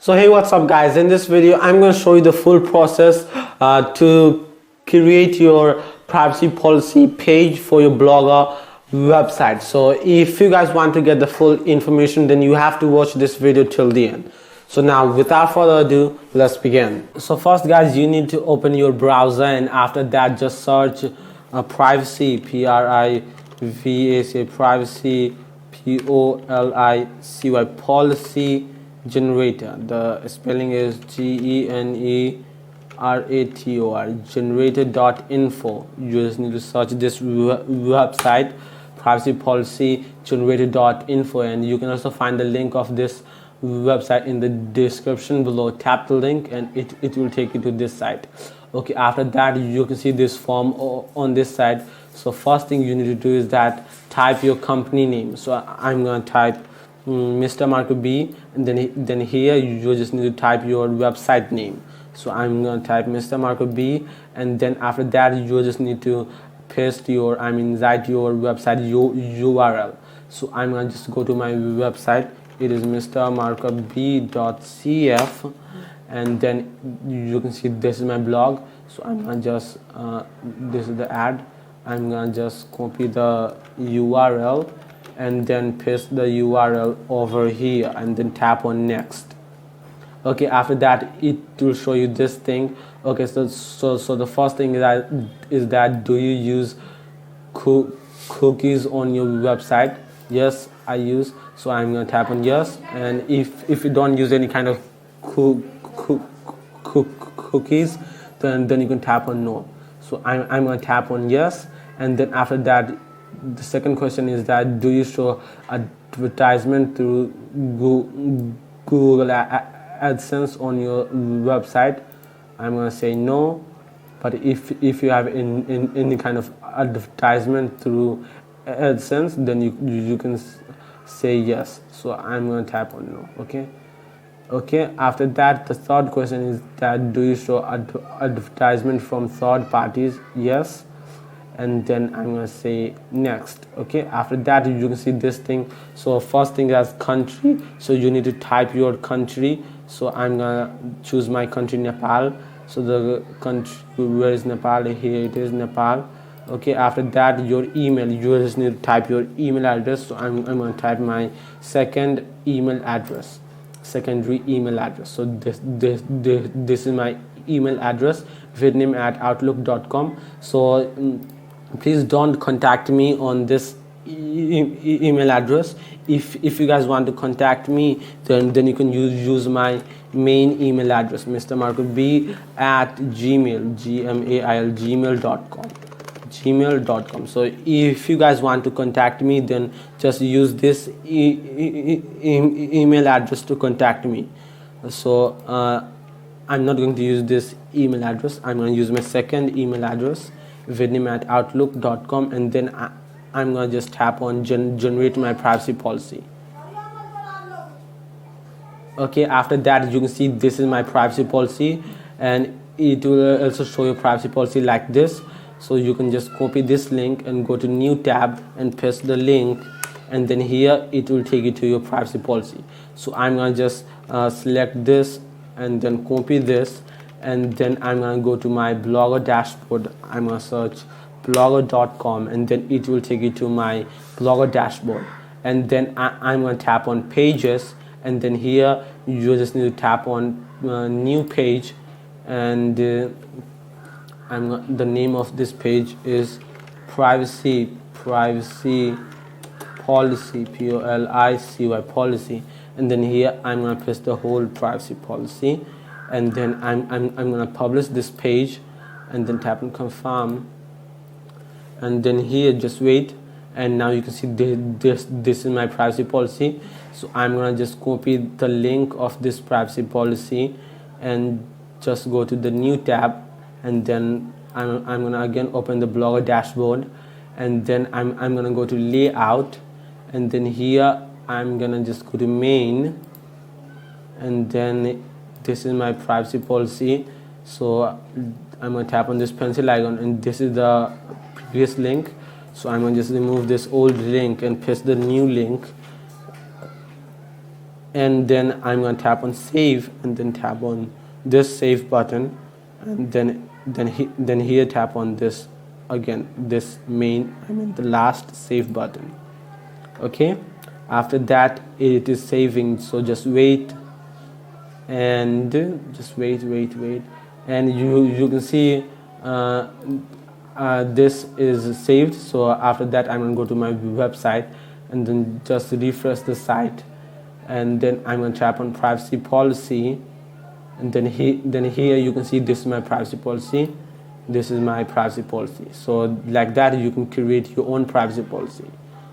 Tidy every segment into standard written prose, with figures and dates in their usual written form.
So hey, what's up guys? In this video I'm going to show you the full process to create your privacy policy page for your blogger website. So if you guys want to get the full information, then you have to watch this video till the end. So now without further ado, let's begin. So first guys, you need to open your browser, and after that just search privacy, privacy, privacy, policy policy generator. The spelling is generator, generator.info. You just need to search this website, privacy policy generator.info, and you can also find the link of this website in the description below. Tap the link and it will take you to this site. Okay, after that you can see this form on this side. So first thing you need to do is that type your company name. So I'm going to type Mr. MarkUp, and then here you just need to type your website name. So I'm going to type Mr. MarkUp, and then after that you just need to paste your write your website URL. So I'm going to just go to my website. It is mrmarkupb.cf, and then you can see this is my blog. So I'm going to just this is the ad. I'm going to just copy the URL and then paste the URL over here, and then tap on next. Okay, after that it will show you this thing. Okay, so the first thing is that do you use cookies on your website? Yes, I use. So I'm going to tap on yes, and if you don't use any kind of cookies, then you can tap on no. So I'm going to tap on yes, and then after that the second question is that do you show advertisement through Google AdSense on your website? I'm going to say no. But if you have any kind of advertisement through AdSense, then you can say yes. So I'm going to tap on no. Okay, after that the third question is that do you show advertisement from third parties? Yes, and then I'm going to say next. Okay, after that you can see this thing. So first thing is country, so you need to type your country. So I'm going to choose my country, Nepal. So the country, where is Nepal? Here it is, Nepal. Okay, after that your email, you just need to type your email address. So I'm going to type my secondary email address. So this is my email address, vidnim@outlook.com. So please don't contact me on this email address. If you guys want to contact me, then you can use my main email address, mrmarkupb@gmail.com. So if you guys want to contact me, then just use this email address to contact me. So I'm not going to use this email address. I'm going to use my second email address, vidnim@outlook.com, and then I'm going to just tap on generate my privacy policy. Okay, after that you can see this is my privacy policy, and it will also show your privacy policy like this. So you can just copy this link and go to new tab and paste the link, and then here it will take you to your privacy policy. So I'm going to just select this and then copy this, and then I'm going to go to my blogger dashboard. I'm going to search blogger.com, and then it will take you to my blogger dashboard, and then I'm going to tap on pages, and then here you just need to tap on new page, and the name of this page is privacy policy, policy, policy, and then here I'm going to paste the whole privacy policy, and then I'm going to publish this page, and then tap on confirm, and then here just wait, and now you can see this is my privacy policy. So I'm going to just copy the link of this privacy policy and just go to the new tab, and then I'm going to again open the blogger dashboard, and then I'm going to go to layout, and then here I'm going to just go to main, and then this is my privacy policy. So I'm going to tap on this pencil icon, and this is the previous link. So I'm going to just remove this old link and paste the new link, and then I'm going to tap on save, and then tap on this save button, and then here tap on this again, this the last save button. Okay, after that it is saving, so just wait, and just wait, and you can see this is saved. So after that I'm going to go to my website and then just refresh the site, and then I'm going to tap on privacy policy, and then here you can see this is my privacy policy, this is my privacy policy. So like that you can create your own privacy policy.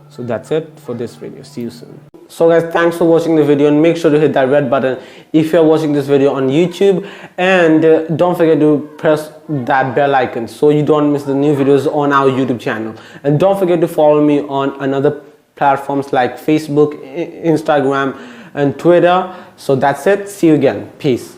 So that's it for this video. See you soon. So guys, thanks for watching the video, and make sure to hit that red button if you're watching this video on YouTube, and don't forget to press that bell icon so you don't miss the new videos on our YouTube channel. And don't forget to follow me on another platforms like Facebook, Instagram and Twitter. So that's it. See you again. Peace.